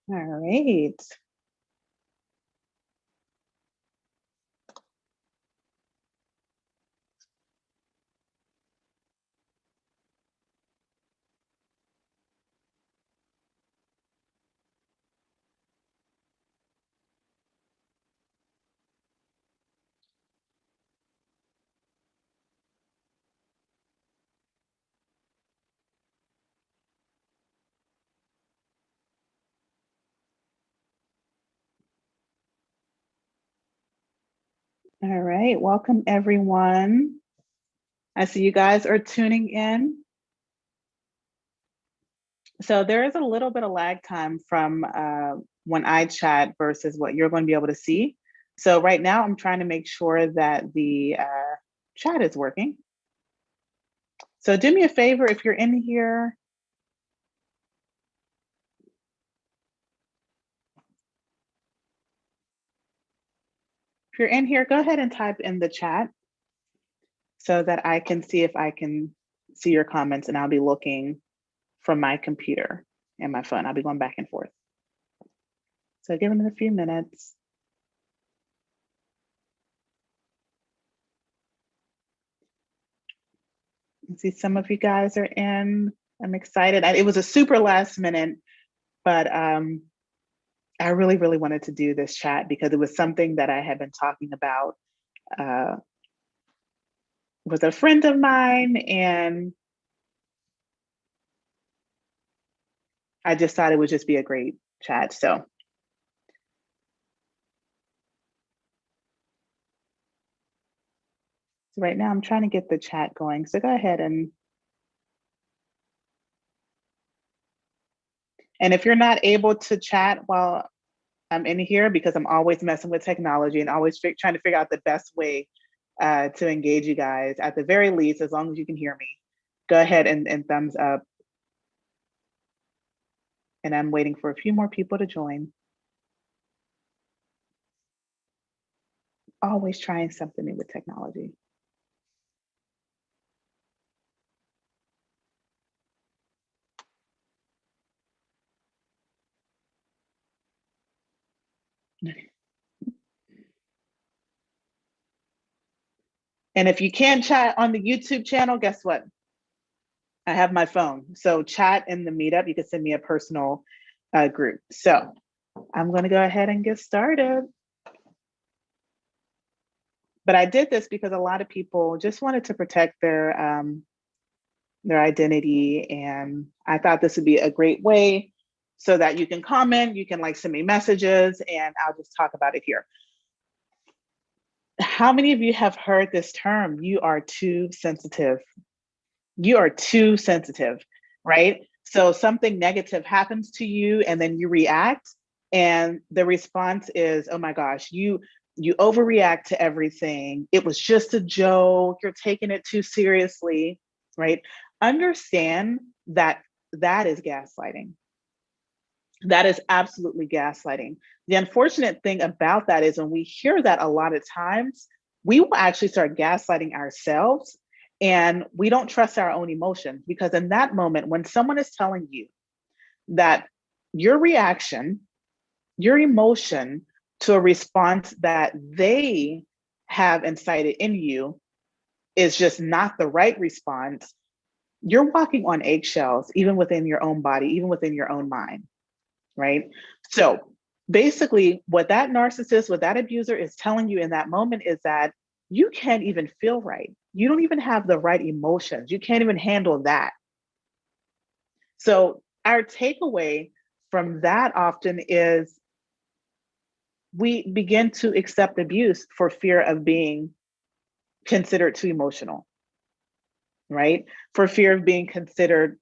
All right. All right. Welcome, everyone. I see you guys are tuning in. So there is a little bit of lag time from when I chat versus what you're going to be able to see. So right now I'm trying to make sure that the chat is working. So do me a favor, if you're in here, go ahead and type in the chat so that I can see if I can see your comments, and I'll be looking from my computer and my phone. I'll be going back and forth. So give them a few minutes. I see some of you guys are in. I'm excited. It was a super last minute, but I really, really wanted to do this chat because it was something that I had been talking about with a friend of mine, and I just thought it would just be a great chat. So right now I'm trying to get the chat going. So go ahead and if you're not able to chat while I'm in here, because I'm always messing with technology and always trying to figure out the best way to engage you guys, at the very least, as long as you can hear me, go ahead and thumbs up. And I'm waiting for a few more people to join. Always trying something new with technology. And if you can't chat on the YouTube channel, guess what? I have my phone. So chat in the meetup. You can send me a personal group. So I'm going to go ahead and get started. But I did this because a lot of people just wanted to protect their identity, and I thought this would be a great way so that you can comment, you can like send me messages, and I'll just talk about it here. How many of you have heard this term? You are too sensitive. You are too sensitive, right? So something negative happens to you and then you react, and the response is, oh my gosh, you overreact to everything. It was just a joke. You're taking it too seriously, right? Understand that that is gaslighting. That is absolutely gaslighting. The unfortunate thing about that is when we hear that a lot of times, we will actually start gaslighting ourselves, and we don't trust our own emotions, because in that moment, when someone is telling you that your reaction, your emotion to a response that they have incited in you is just not the right response, you're walking on eggshells, even within your own body, even within your own mind, right? So basically, what that narcissist, what that abuser is telling you in that moment is that you can't even feel right. You don't even have the right emotions. You can't even handle that. So, our takeaway from that often is we begin to accept abuse for fear of being considered too emotional, right? For fear of being considered,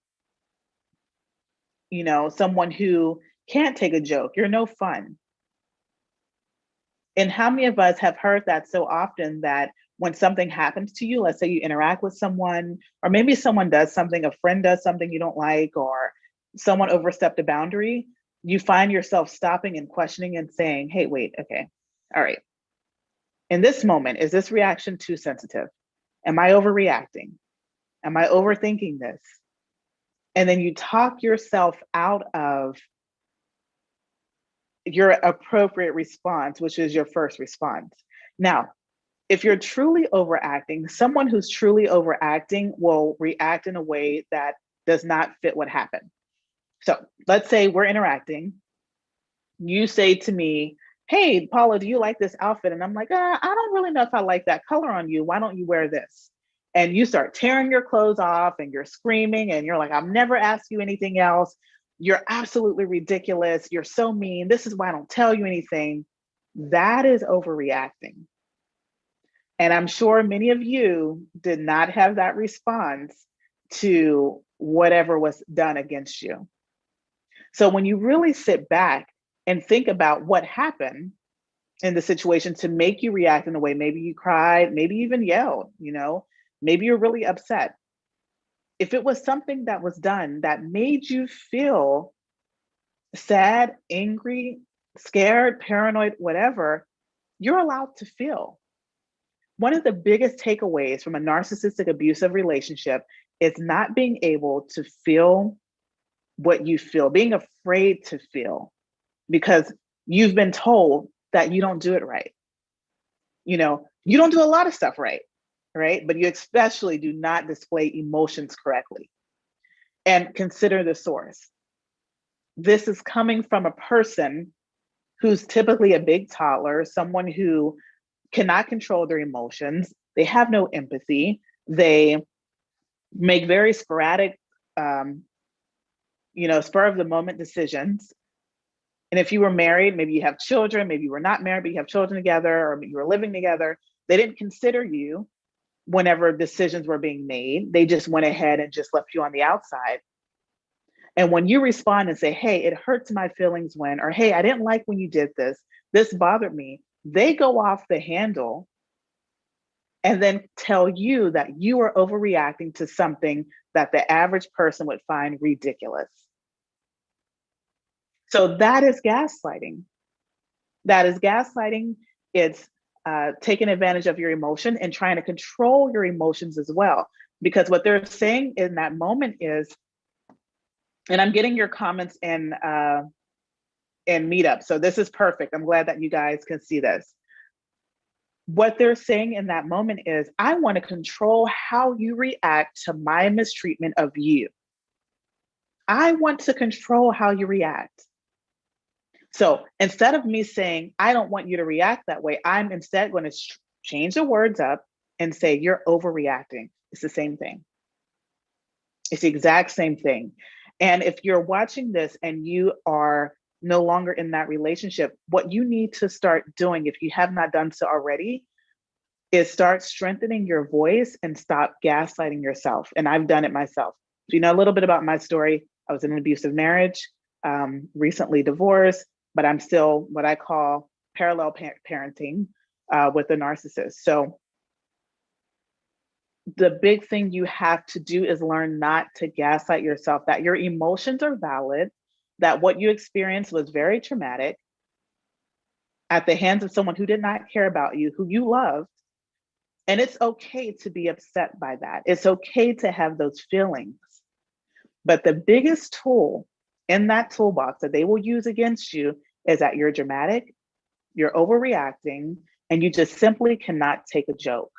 someone who can't take a joke. You're no fun. And how many of us have heard that so often that when something happens to you, let's say you interact with someone, or maybe someone does something, a friend does something you don't like, or someone overstepped a boundary, you find yourself stopping and questioning and saying, hey, wait, okay, all right. In this moment, is this reaction too sensitive? Am I overreacting? Am I overthinking this? And then you talk yourself out of your appropriate response, which is your first response. Now, if you're truly overacting, someone who's truly overacting will react in a way that does not fit what happened. So let's say we're interacting. You say to me, hey, Paula, do you like this outfit? And I'm like, I don't really know if I like that color on you. Why don't you wear this? And you start tearing your clothes off and you're screaming and you're like, I've never asked you anything else. You're absolutely ridiculous. You're so mean. This is why I don't tell you anything. That is overreacting. And I'm sure many of you did not have that response to whatever was done against you. So when you really sit back and think about what happened in the situation to make you react in a way, maybe you cried, maybe even yelled, maybe you're really upset. If it was something that was done that made you feel sad, angry, scared, paranoid, whatever, you're allowed to feel. One of the biggest takeaways from a narcissistic abusive relationship is not being able to feel what you feel, being afraid to feel because you've been told that you don't do it right. You don't do a lot of stuff right? But you especially do not display emotions correctly. And consider the source. This is coming from a person who's typically a big toddler, someone who cannot control their emotions. They have no empathy. They make very sporadic, spur of the moment decisions. And if you were married, maybe you have children, maybe you were not married, but you have children together, or you were living together. They didn't consider you whenever decisions were being made. They just went ahead and just left you on the outside. And when you respond and say, hey, it hurts my feelings when, or hey, I didn't like when you did this, this bothered me, they go off the handle and then tell you that you are overreacting to something that the average person would find ridiculous. So that is gaslighting. That is gaslighting. It's taking advantage of your emotion and trying to control your emotions as well. Because what they're saying in that moment is, and I'm getting your comments in Meetup, so this is perfect. I'm glad that you guys can see this. What they're saying in that moment is, I want to control how you react to my mistreatment of you. I want to control how you react. So instead of me saying, I don't want you to react that way, I'm instead going to change the words up and say, you're overreacting. It's the same thing. It's the exact same thing. And if you're watching this and you are no longer in that relationship, what you need to start doing, if you have not done so already, is start strengthening your voice and stop gaslighting yourself. And I've done it myself. So you know a little bit about my story. I was in an abusive marriage, recently divorced, but I'm still what I call parallel parenting with a narcissist. So the big thing you have to do is learn not to gaslight yourself, that your emotions are valid, that what you experienced was very traumatic at the hands of someone who did not care about you, who you loved. And it's okay to be upset by that. It's okay to have those feelings. But the biggest tool in that toolbox that they will use against you is that you're dramatic, you're overreacting, and you just simply cannot take a joke.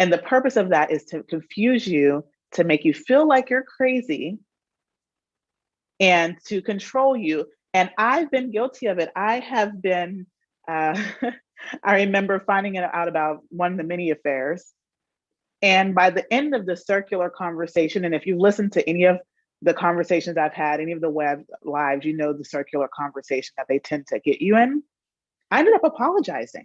And the purpose of that is to confuse you, to make you feel like you're crazy, and to control you. And I've been guilty of it. I have been, I remember finding out about one of the many affairs. And by the end of the circular conversation, and if you've listened to any of the conversations I've had, any of the web lives, you know the circular conversation that they tend to get you in. I ended up apologizing.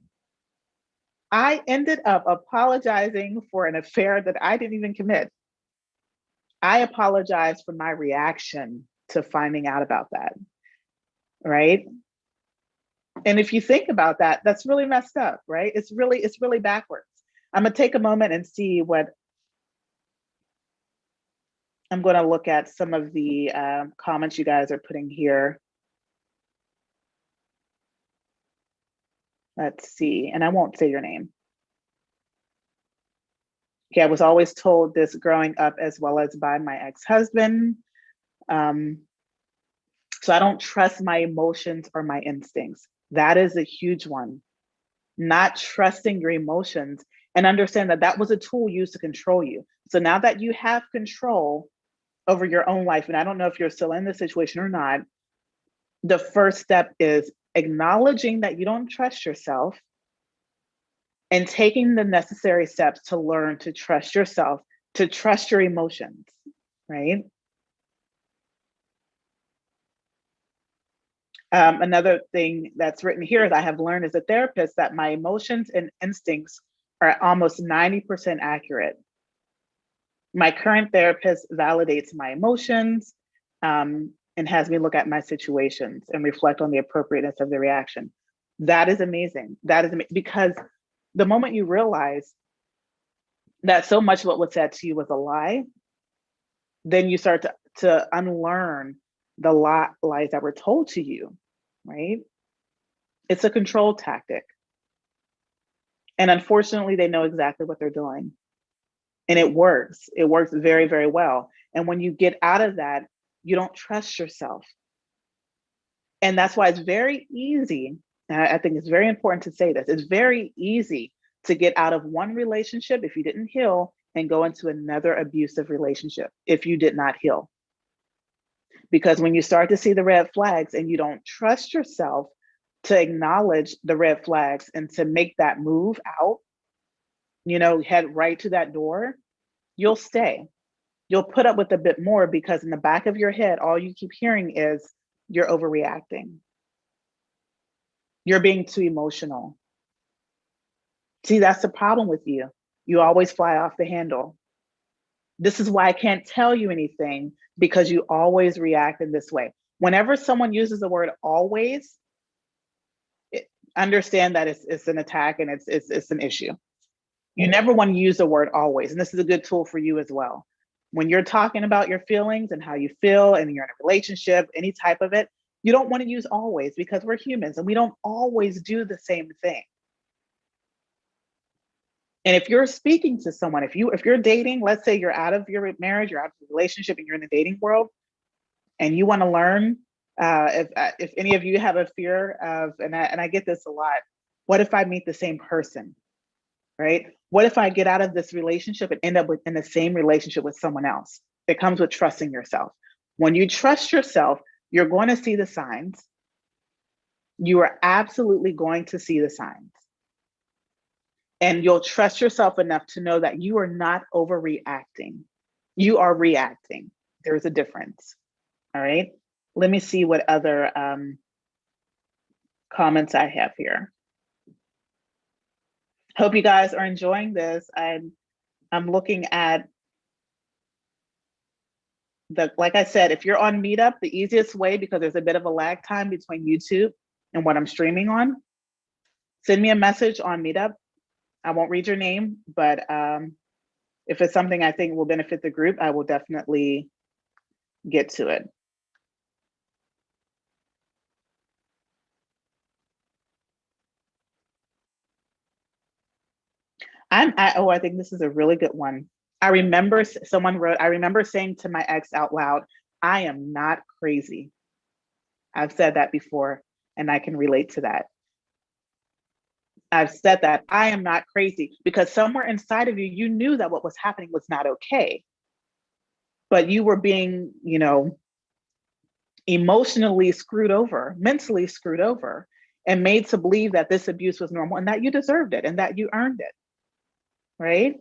I ended up apologizing for an affair that I didn't even commit. I apologized for my reaction to finding out about that, right? And if you think about that, that's really messed up, right? It's really backwards. I'm gonna take a moment and see what I'm gonna look at some of the comments you guys are putting here. Let's see, and I won't say your name. Okay, I was always told this growing up as well as by my ex-husband. So I don't trust my emotions or my instincts. That is a huge one. Not trusting your emotions, and understand that that was a tool used to control you. So now that you have control over your own life, and I don't know if you're still in this situation or not, the first step is acknowledging that you don't trust yourself and taking the necessary steps to learn to trust yourself, to trust your emotions, right? Another thing that's written here is I have learned as a therapist that my emotions and instincts are almost 90% accurate. My current therapist validates my emotions and has me look at my situations and reflect on the appropriateness of the reaction. That is amazing. That is amazing, because the moment you realize that so much of what was said to you was a lie, then you start to unlearn the lies that were told to you, right? It's a control tactic. And unfortunately, they know exactly what they're doing. And it works. It works very, very well. And when you get out of that, you don't trust yourself. And that's why it's very easy. And I think it's very important to say this. It's very easy to get out of one relationship if you didn't heal and go into another abusive relationship if you did not heal. Because when you start to see the red flags and you don't trust yourself to acknowledge the red flags and to make that move out, head right to that door, you'll stay. You'll put up with a bit more because in the back of your head, all you keep hearing is you're overreacting. You're being too emotional. See, that's the problem with you. You always fly off the handle. This is why I can't tell you anything, because you always react in this way. Whenever someone uses the word always, understand that it's an attack and it's an issue. You never want to use the word always. And this is a good tool for you as well. When you're talking about your feelings and how you feel and you're in a relationship, any type of it, you don't want to use always, because we're humans and we don't always do the same thing. And if you're speaking to someone, if you're dating, let's say you're out of your marriage, you're out of the relationship and you're in the dating world, and you want to learn, if any of you have a fear of, and I get this a lot, what if I meet the same person, right? What if I get out of this relationship and end up in the same relationship with someone else? It comes with trusting yourself. When you trust yourself, you're going to see the signs. You are absolutely going to see the signs. And you'll trust yourself enough to know that you are not overreacting. You are reacting. There's a difference. All right. Let me see what other comments I have here. Hope you guys are enjoying this. I'm looking at like I said, if you're on Meetup, the easiest way, because there's a bit of a lag time between YouTube and what I'm streaming on, send me a message on Meetup. I won't read your name, but if it's something I think will benefit the group, I will definitely get to it. I think this is a really good one. I remember someone wrote, I remember saying to my ex out loud, I am not crazy. I've said that before and I can relate to that. I've said that I am not crazy, because somewhere inside of you, you knew that what was happening was not okay, but you were being, emotionally screwed over, mentally screwed over, and made to believe that this abuse was normal and that you deserved it and that you earned it, right?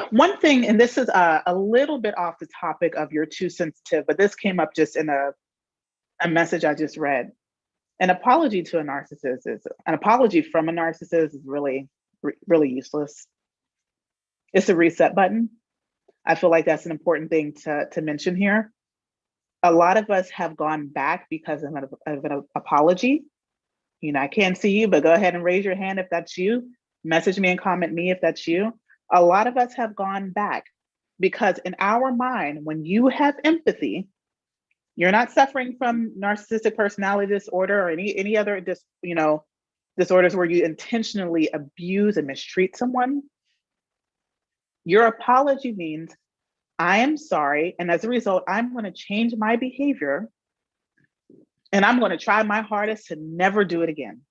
One thing, and this is a little bit off the topic of you're too sensitive, but this came up just in a message I just read. An apology to a narcissist is an apology from a narcissist is really, really useless. It's a reset button. I feel like that's an important thing to mention here. A lot of us have gone back because of an apology. I can't see you, but go ahead and raise your hand if that's you. Message me and comment me if that's you. A lot of us have gone back because in our mind, when you have empathy, you're not suffering from narcissistic personality disorder or any other disorders where you intentionally abuse and mistreat someone. Your apology means, I am sorry, and as a result, I'm going to change my behavior and I'm going to try my hardest to never do it again.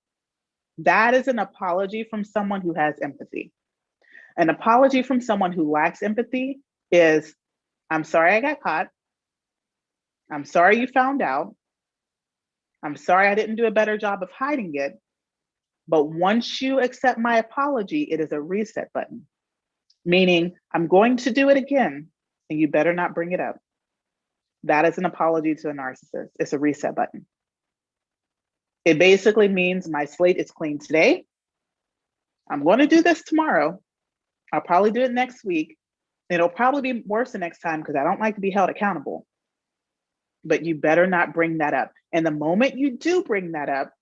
That is an apology from someone who has empathy. An apology from someone who lacks empathy is, I'm sorry I got caught. I'm sorry you found out. I'm sorry I didn't do a better job of hiding it. But once you accept my apology, it is a reset button, meaning I'm going to do it again and you better not bring it up. That is an apology to a narcissist. It's a reset button. It basically means my slate is clean today. I'm going to do this tomorrow. I'll probably do it next week. It'll probably be worse the next time because I don't like to be held accountable. But you better not bring that up. And the moment you do bring that up,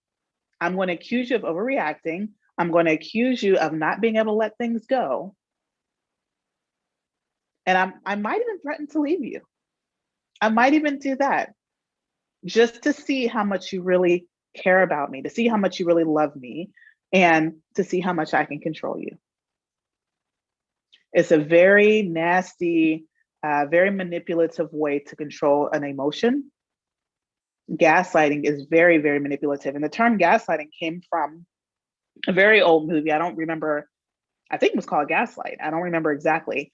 I'm going to accuse you of overreacting. I'm going to accuse you of not being able to let things go. And I might even threaten to leave you. I might even do that just to see how much you really care about me, to see how much you really love me, and to see how much I can control you. It's a very nasty, very manipulative way to control an emotion. Gaslighting is very, very manipulative. And the term gaslighting came from a very old movie. I don't remember, I think it was called Gaslight. I don't remember exactly.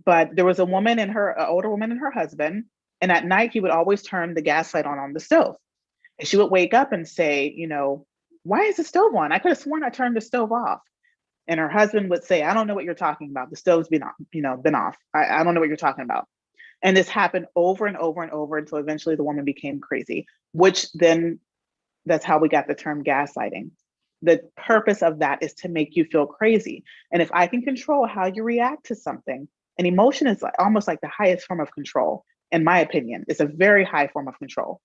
But there was an older woman and her husband. And at night, he would always turn the gas light on the stove. And she would wake up and say, why is the stove on? I could have sworn I turned the stove off. And her husband would say, I don't know what you're talking about. The stove's been off. I don't know what you're talking about. And this happened over and over and over until eventually the woman became crazy, which then that's how we got the term gaslighting. The purpose of that is to make you feel crazy. And if I can control how you react to something, an emotion is almost like the highest form of control, in my opinion. It's a very high form of control.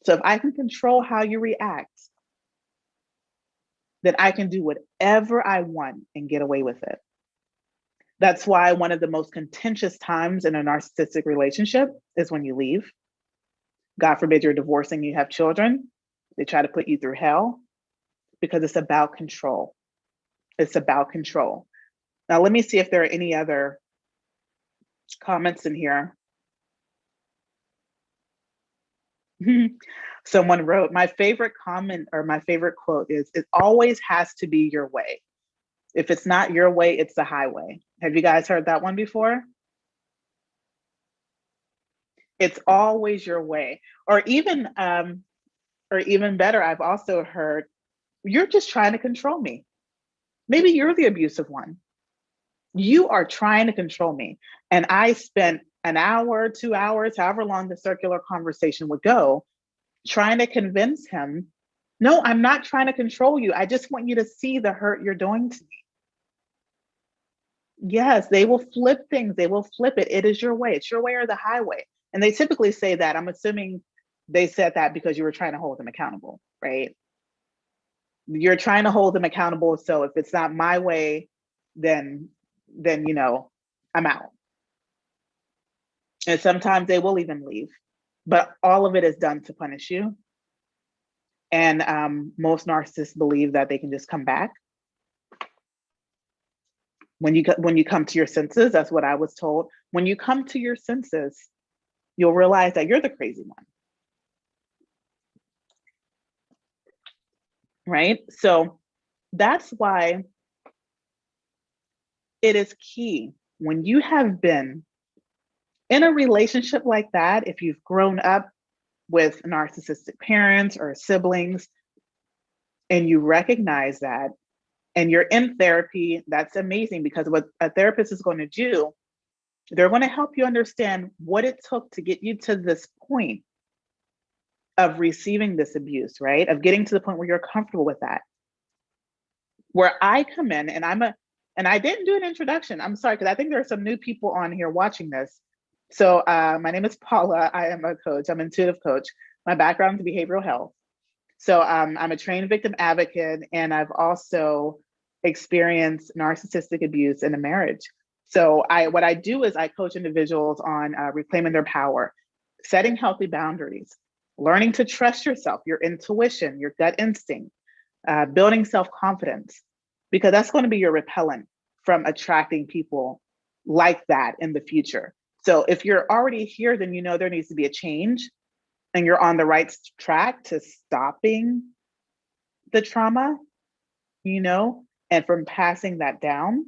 So if I can control how you react, then I can do whatever I want and get away with it. That's why one of the most contentious times in a narcissistic relationship is when you leave. God forbid you're divorcing, you have children. They try to put you through hell because it's about control. It's about control. Now, let me see if there are any other comments in here. Someone wrote, my favorite comment or my favorite quote is, it always has to be your way. If it's not your way, it's the highway. Have you guys heard that one before? It's always your way. Or even better, I've also heard, you're just trying to control me. Maybe you're the abusive one. You are trying to control me. And I spent an hour, 2 hours, however long the circular conversation would go, trying to convince him, no, I'm not trying to control you. I just want you to see the hurt you're doing to me. Yes, they will flip things. They will flip it. It is your way. It's your way or the highway. And they typically say that. I'm assuming they said that because you were trying to hold them accountable, right? You're trying to hold them accountable. So if it's not my way, then I'm out. And sometimes they will even leave. But all of it is done to punish you. And most narcissists believe that they can just come back. When you come to your senses, that's what I was told. When you come to your senses, you'll realize that you're the crazy one. right? So that's why it is key when you have been in a relationship like that, if you've grown up with narcissistic parents or siblings, and you recognize that, and you're in therapy, that's amazing, because what a therapist is going to do, they're going to help you understand what it took to get you to this point of receiving this abuse, right? Of getting to the point where you're comfortable with that. Where I come in and and I didn't do an introduction. I'm sorry, because I think there are some new people on here watching this. So my name is Paula. I am a coach. I'm an intuitive coach. My background is behavioral health. So I'm a trained victim advocate, and I've also experienced narcissistic abuse in a marriage. So what I do is I coach individuals on reclaiming their power, setting healthy boundaries, learning to trust yourself, your intuition, your gut instinct, building self-confidence, because that's going to be your repellent from attracting people like that in the future. So if you're already here, then you know there needs to be a change, and you're on the right track to stopping the trauma, and from passing that down,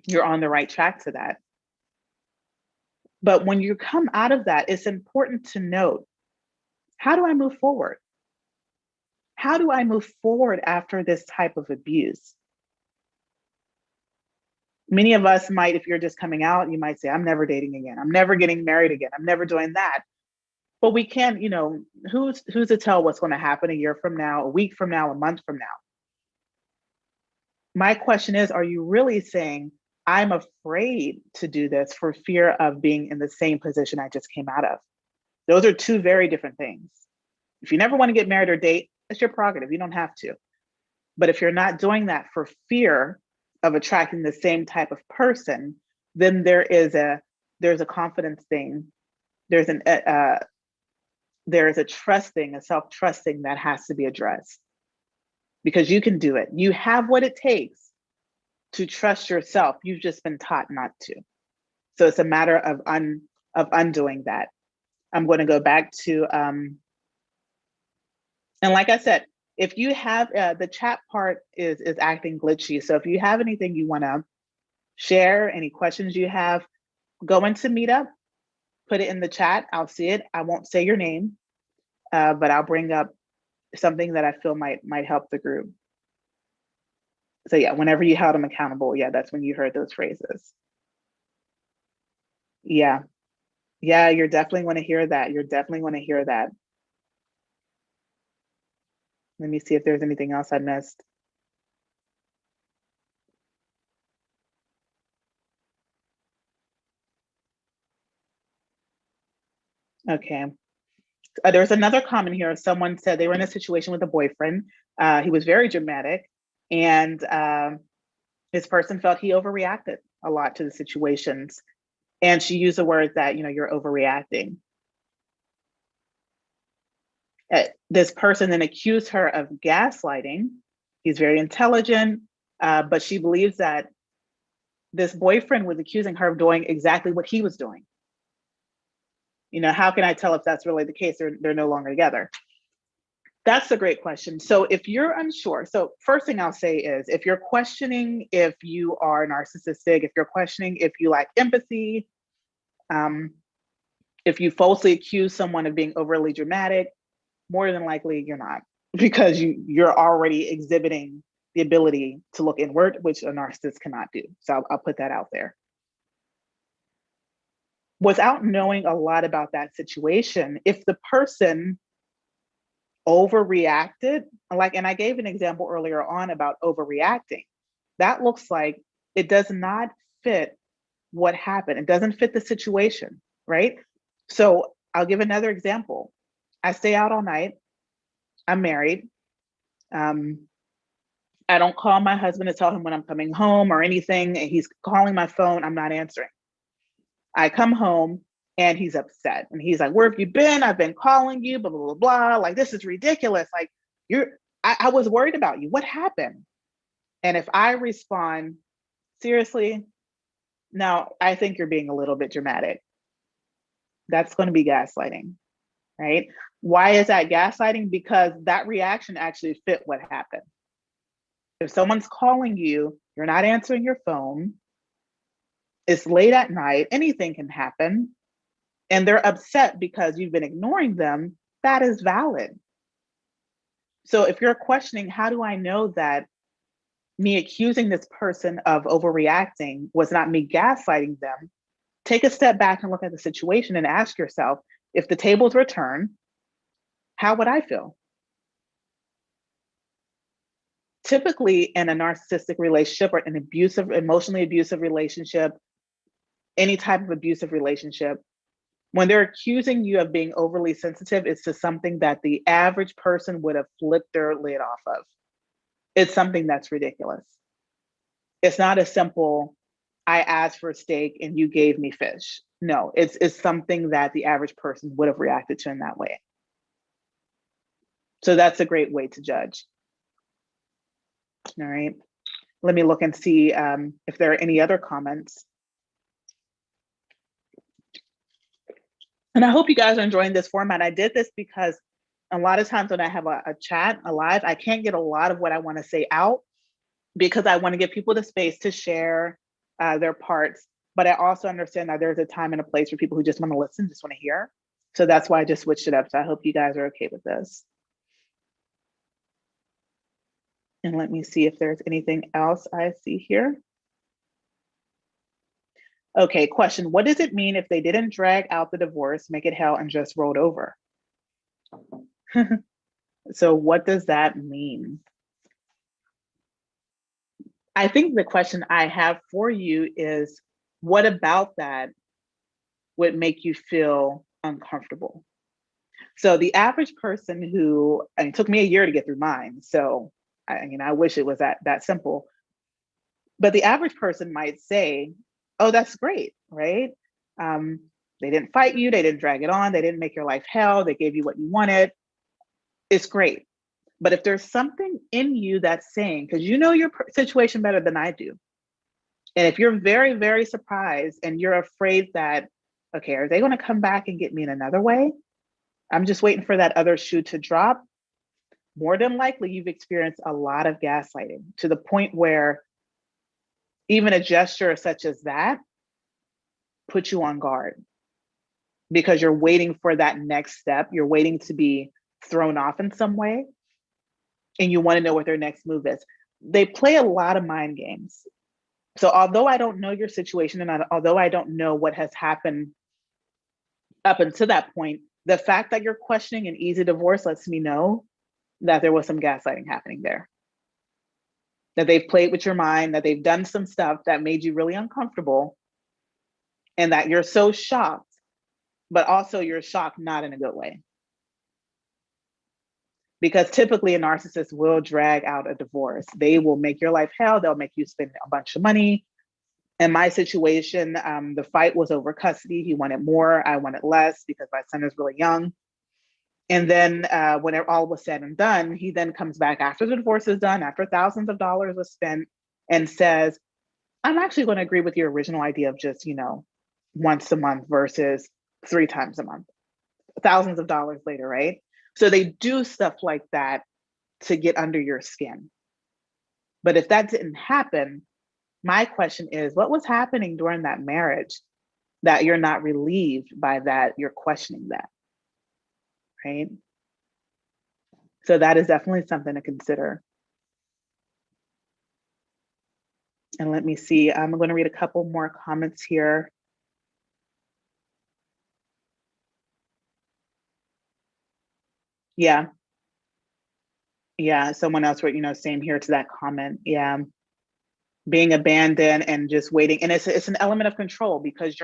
you're on the right track to that. But when you come out of that, it's important to note, how do I move forward? How do I move forward after this type of abuse? Many of us might, if you're just coming out, you might say, I'm never dating again. I'm never getting married again. I'm never doing that. But we can't, who's to tell what's going to happen a year from now, a week from now, a month from now? My question is, are you really saying, I'm afraid to do this for fear of being in the same position I just came out of? Those are two very different things. If you never want to get married or date, it's your prerogative. You don't have to. But if you're not doing that for fear of attracting the same type of person, then there's a confidence thing. There's a trust thing, a self-trusting that has to be addressed, because you can do it. You have what it takes to trust yourself. You've just been taught not to. So it's a matter of undoing that. I'm going to go back to, and like I said, if you have the chat part is acting glitchy. So if you have anything you want to share, any questions you have, go into Meetup, put it in the chat. I'll see it. I won't say your name, but I'll bring up something that I feel might help the group. So yeah, whenever you held them accountable, yeah, that's when you heard those phrases. Yeah. Yeah, you're definitely want to hear that. You're definitely want to hear that. Let me see if there's anything else I missed. Okay. There's another comment here. Someone said they were in a situation with a boyfriend. He was very dramatic, and this person felt he overreacted a lot to the situations. And she used the word that, you're overreacting. This person then accused her of gaslighting. He's very intelligent, but she believes that this boyfriend was accusing her of doing exactly what he was doing. How can I tell if that's really the case? They're no longer together. That's a great question. So if you're unsure, so first thing I'll say is, if you're questioning if you are narcissistic, if you're questioning if you lack empathy, if you falsely accuse someone of being overly dramatic, more than likely you're not, because you're already exhibiting the ability to look inward, which a narcissist cannot do. So I'll put that out there. Without knowing a lot about that situation, if the person overreacted, and I gave an example earlier on about overreacting, that looks like it does not fit what happened. It doesn't fit the situation, right? So I'll give another example. I stay out all night. I'm married. I don't call my husband to tell him when I'm coming home or anything. He's calling my phone. I'm not answering. I come home and he's upset. And he's like, where have you been? I've been calling you, blah, blah, blah, blah. Like, this is ridiculous. Like, I was worried about you. What happened? And if I respond, seriously, no, I think you're being a little bit dramatic, that's going to be gaslighting. right? Why is that gaslighting? Because that reaction actually fit what happened. If someone's calling you, you're not answering your phone, it's late at night, anything can happen, and they're upset because you've been ignoring them, that is valid. So if you're questioning, how do I know that me accusing this person of overreacting was not me gaslighting them? Take a step back and look at the situation and ask yourself, if the tables were turned, how would I feel? Typically, in a narcissistic relationship or an abusive, emotionally abusive relationship, any type of abusive relationship, when they're accusing you of being overly sensitive, it's to something that the average person would have flipped their lid off of. It's something that's ridiculous. It's not a simple, I asked for steak and you gave me fish. No, it's something that the average person would have reacted to in that way. So that's a great way to judge. All right. Let me look and see if there are any other comments. And I hope you guys are enjoying this format. I did this because a lot of times when I have a chat, a live, I can't get a lot of what I want to say out because I want to give people the space to share their parts. But I also understand that there's a time and a place for people who just want to listen, just want to hear. So that's why I just switched it up. So I hope you guys are okay with this. And let me see if there's anything else I see here. Okay, question. What does it mean if they didn't drag out the divorce, make it hell, and just rolled over? So what does that mean? I think the question I have for you is, what about that would make you feel uncomfortable? So the average person who, and it took me a year to get through mine, so I wish it was that simple. But the average person might say, oh, that's great, right? They didn't fight you, they didn't drag it on, they didn't make your life hell, they gave you what you wanted. It's great. But if there's something in you that's saying, because you know your situation better than I do, and if you're very, very surprised and you're afraid that, okay, are they going to come back and get me in another way? I'm just waiting for that other shoe to drop. More than likely, you've experienced a lot of gaslighting to the point where even a gesture such as that puts you on guard because you're waiting for that next step. You're waiting to be thrown off in some way, and you want to know what their next move is. They play a lot of mind games. So although I don't know your situation and although I don't know what has happened up until that point, the fact that you're questioning an easy divorce lets me know that there was some gaslighting happening there. That they've played with your mind, that they've done some stuff that made you really uncomfortable, and that you're so shocked, but also you're shocked not in a good way. Because typically a narcissist will drag out a divorce. They will make your life hell. They'll make you spend a bunch of money. In my situation, the fight was over custody. He wanted more, I wanted less because my son is really young. And then when it all was said and done, he then comes back after the divorce is done, after thousands of dollars was spent, and says, I'm actually going to agree with your original idea of just, once a month versus 3 times a month. Thousands of dollars later, right? So they do stuff like that to get under your skin. But if that didn't happen, my question is, what was happening during that marriage that you're not relieved by that, you're questioning that, right? So that is definitely something to consider. And let me see, I'm going to read a couple more comments here. Yeah. Yeah, someone else wrote, same here to that comment. Yeah. Being abandoned and just waiting. And it's an element of control because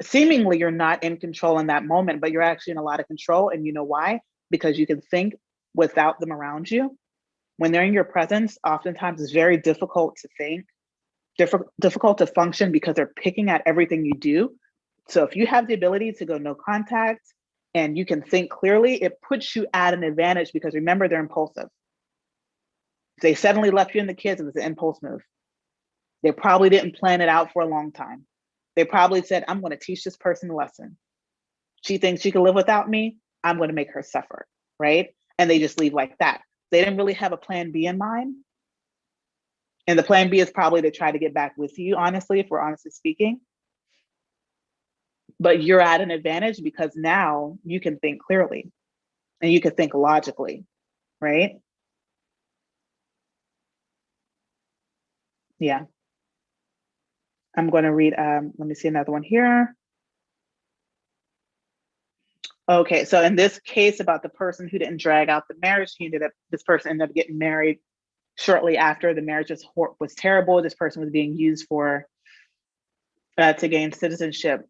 seemingly you're not in control in that moment, but you're actually in a lot of control. And you know why? Because you can think without them around you. When they're in your presence, oftentimes it's very difficult to think, difficult to function because they're picking at everything you do. So if you have the ability to go no contact and you can think clearly, it puts you at an advantage because remember, they're impulsive. If they suddenly left you and the kids, it was an impulse move. They probably didn't plan it out for a long time. They probably said, I'm going to teach this person a lesson. She thinks she can live without me. I'm going to make her suffer, right? And they just leave like that. They didn't really have a plan B in mind. And the plan B is probably to try to get back with you, honestly, if we're honestly speaking. But you're at an advantage because now you can think clearly and you can think logically, right? Yeah. I'm going to read, let me see another one here. Okay, so in this case about the person who didn't drag out the marriage, this person ended up getting married shortly after. The marriage was terrible. This person was being used for to gain citizenship.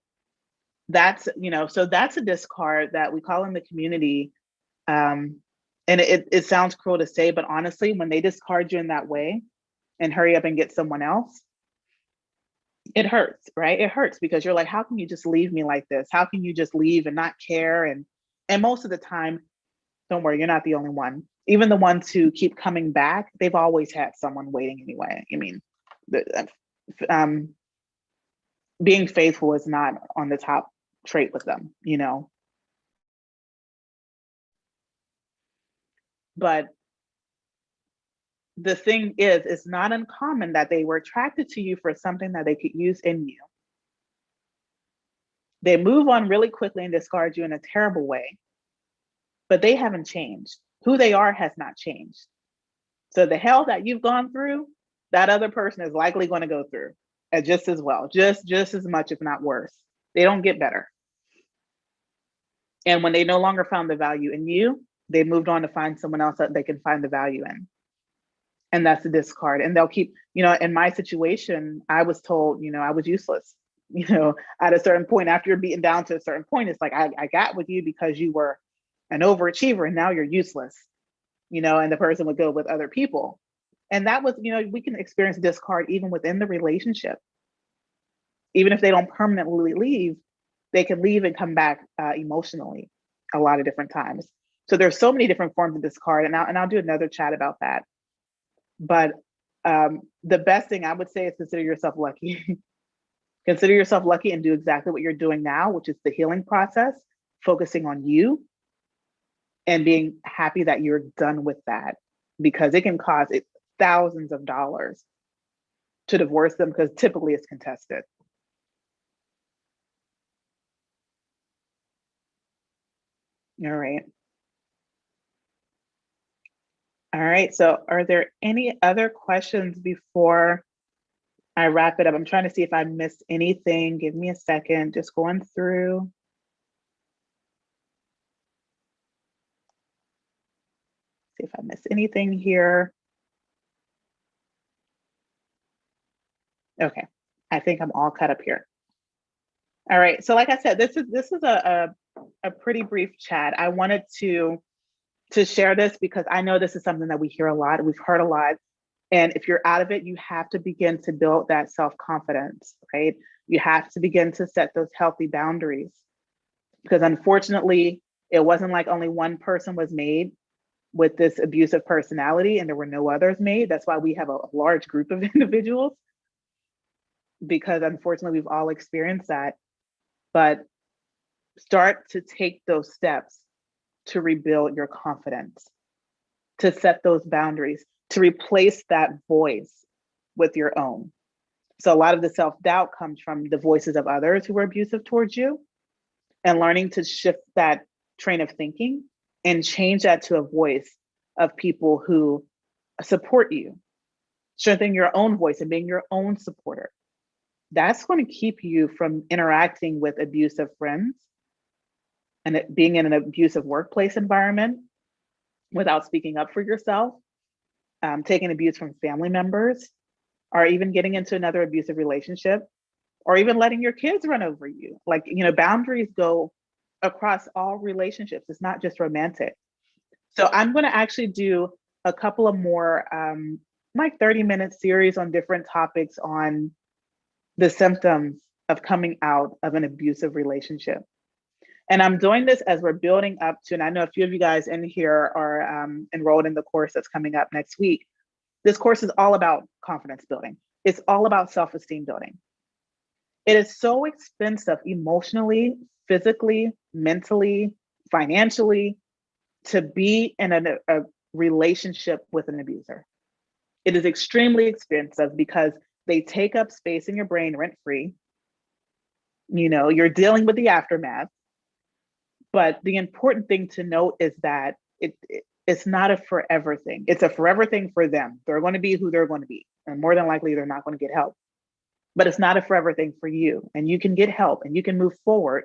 That's, so that's a discard that we call in the community. And it sounds cruel to say, but honestly, when they discard you in that way and hurry up and get someone else, it hurts, right? It hurts because you're like, how can you just leave me like this? How can you just leave and not care? And most of the time, don't worry, you're not the only one. Even the ones who keep coming back, they've always had someone waiting anyway. I mean, being faithful is not on the top trait with them, But the thing is, it's not uncommon that they were attracted to you for something that they could use in you. They move on really quickly and discard you in a terrible way, but they haven't changed. Who they are has not changed. So the hell that you've gone through, that other person is likely going to go through just as well, just as much, if not worse. They don't get better. And when they no longer found the value in you, they moved on to find someone else that they can find the value in. And that's the discard. And they'll keep, in my situation, I was told, I was useless. At a certain point, after you're beaten down to a certain point, it's like, I got with you because you were an overachiever and now you're useless, and the person would go with other people. And that was, we can experience discard even within the relationship. Even if they don't permanently leave, they can leave and come back emotionally a lot of different times. So there's so many different forms of discard, and I'll do another chat about that. But the best thing I would say is consider yourself lucky. Consider yourself lucky and do exactly what you're doing now, which is the healing process, focusing on you and being happy that you're done with that, because it can cost thousands of dollars to divorce them because typically it's contested. All right. All right. So are there any other questions before I wrap it up? I'm trying to see if I missed anything. Give me a second, just going through. See if I missed anything here. Okay, I think I'm all cut up here. All right, so like I said, this is a pretty brief chat. I wanted to share this because I know this is something that we hear a lot, we've heard a lot. And if you're out of it, you have to begin to build that self-confidence, right? You have to begin to set those healthy boundaries, because unfortunately, it wasn't like only one person was made with this abusive personality and there were no others made. That's why we have a large group of individuals, because unfortunately, we've all experienced that. But start to take those steps to rebuild your confidence, to set those boundaries, to replace that voice with your own. So a lot of the self-doubt comes from the voices of others who were abusive towards you, and learning to shift that train of thinking and change that to a voice of people who support you, strengthening your own voice and being your own supporter. That's going to keep you from interacting with abusive friends and being in an abusive workplace environment without speaking up for yourself, taking abuse from family members, or even getting into another abusive relationship, or even letting your kids run over you. Like, boundaries go across all relationships. It's not just romantic. So I'm going to actually do a couple of more like 30-minute series on different topics on the symptoms of coming out of an abusive relationship. And I'm doing this as we're building up to, and I know a few of you guys in here are enrolled in the course that's coming up next week. This course is all about confidence building. It's all about self-esteem building. It is so expensive emotionally, physically, mentally, financially, to be in a relationship with an abuser. It is extremely expensive because they take up space in your brain rent free. You know, you're dealing with the aftermath. But the important thing to note is that it's not a forever thing. It's a forever thing for them. They're going to be who they're going to be. And more than likely, they're not going to get help. But it's not a forever thing for you. And you can get help and you can move forward.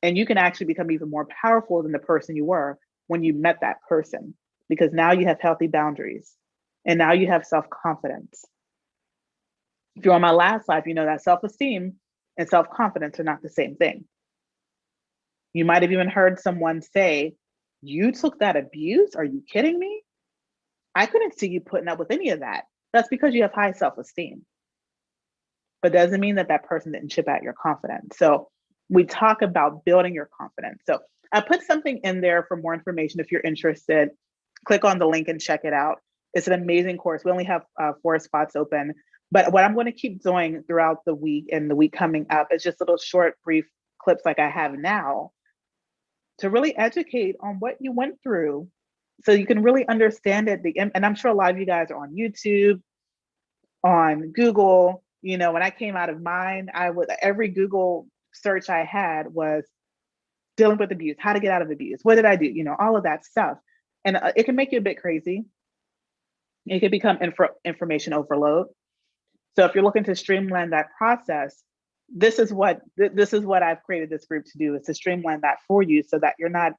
And you can actually become even more powerful than the person you were when you met that person, because now you have healthy boundaries and now you have self-confidence. If you're on my last life, you know that self-esteem and self-confidence are not the same thing. You might have even heard someone say, "You took that abuse? Are you kidding me? I couldn't see you putting up with any of that." That's because you have high self-esteem. But doesn't mean that that person didn't chip at your confidence. So we talk about building your confidence. So I put something in there for more information. If you're interested, click on the link and check it out. It's an amazing course. We only have 4 spots open. But what I'm going to keep doing throughout the week and the week coming up is just little short, brief clips like I have now to really educate on what you went through so you can really understand it. And I'm sure a lot of you guys are on YouTube, on Google. You know, when I came out of mine, every Google search I had was dealing with abuse, how to get out of abuse, what did I do? You know, all of that stuff. And it can make you a bit crazy. It can become information overload. So if you're looking to streamline that process, this is what I've created this group to do, is to streamline that for you so that you're not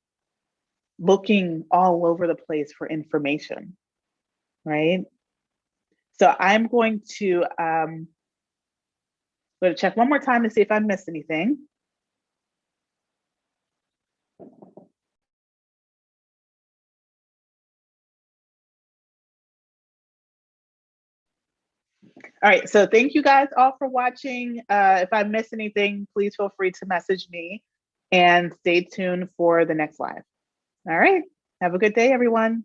looking all over the place for information, right? So I'm going to check one more time to see if I missed anything. All right, so thank you guys all for watching. If I missed anything, please feel free to message me and stay tuned for the next live. All right, have a good day, everyone.